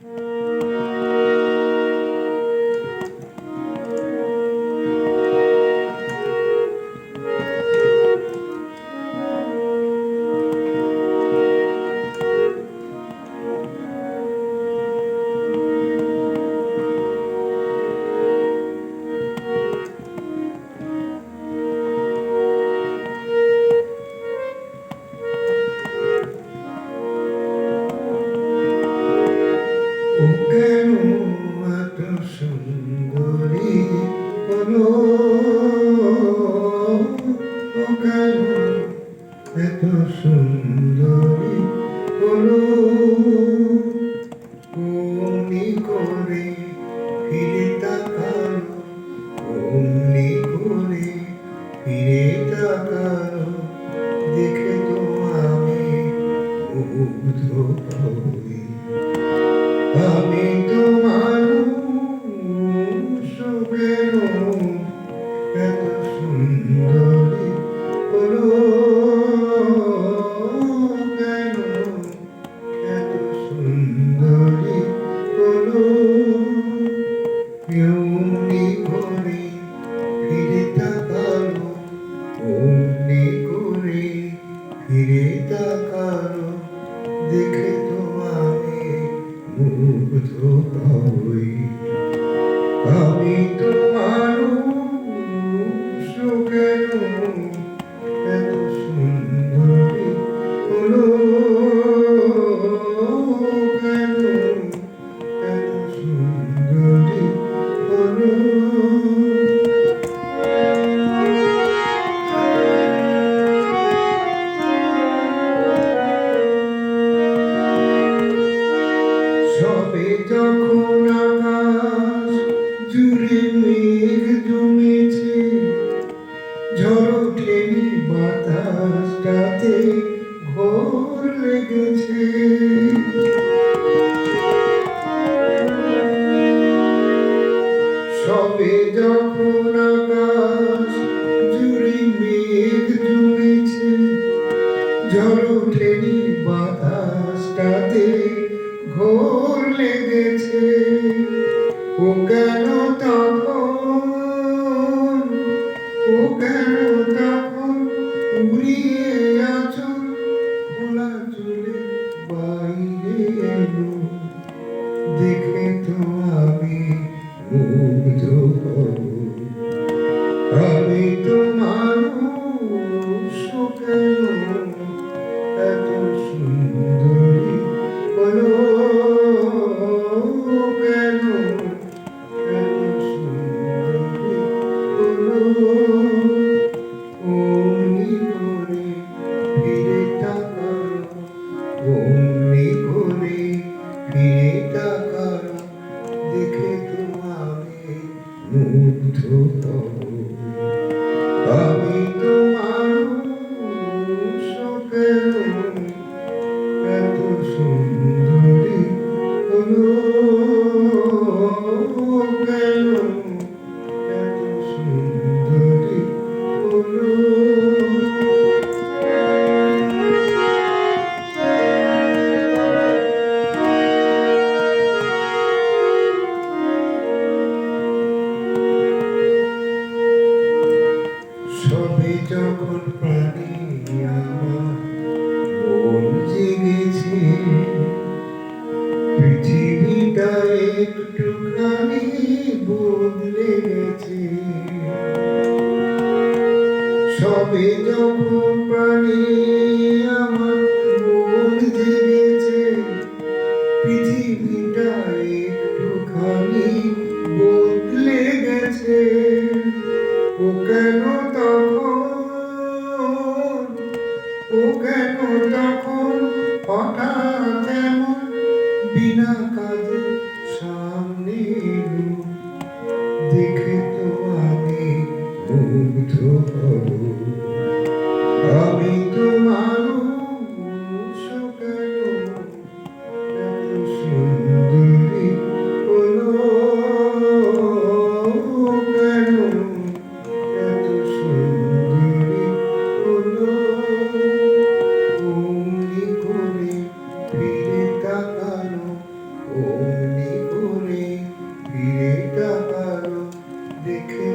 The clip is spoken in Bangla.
ও কেন এত সুন্দরী হলো, ও কেন এত সুন্দরী হলো, অমনি করে ফিরে তাকালো, অমনি করে ফিরে তাকালো, দেখে তো আমি মুগ্ধ হই। আমি তোমার কেন এত সুন্দরী হলো, কেন এত সুন্দরী হলো, অমনি করে ফিরে তাকালো, অমনি করে ফিরে তাকালো, দেখে তো আমি মুগ্ধ হই। আমি তোমার কেন এত সুন্দরী হলো, কেন এত সুন্দরী হলো। সবে যখন আকাশ জুড়ে মেঘ জমেছে, ঝড় ওঠেনি বাতাসটাতে ঘোর লেগেছে। সবে যখন আকাশ জুড়ে মেঘ জমেছে, ঝড় ওঠেনি বাতাসটাতে ঘোর লেগেছে। ও কেন তখন, ও কেন তখন উড়িয়ে আঁচল খোলা চুলে বাইরে এলো, দেখে তো আমি মুগ্ধ হব। আমি তোমার কেন এত সুন্দরী হলো, কেন এত সুন্দরী হলো, অমনি করে ফিরে তাকালো, অমনি করে ফিরে তাকালো, দেখে তো আমি মুগ্ধ হব। আমি তোমার কেন এত সুন্দরী হলো, কেন এত সুন্দরী হলো। সবে যখন প্রাণী আমার মন জেগেছে, পৃথিবীটা একটুখানি বদলে গেছে। সবে যখন প্রাণী আমার মন জেগেছে, পৃথিবীটা একটুখানি বদলে গেছে। ও কেন তখন, ও কেন তখন হঠাৎ এমন বিনা কাজে সামনে এলো, দেখে তো আমি মুগ্ধ হব। আমি তোমার কেন এত সুন্দরী হলো, কেন এত সুন্দরী হলো, অমনি করে ফিরে যদি তাহারও দেখে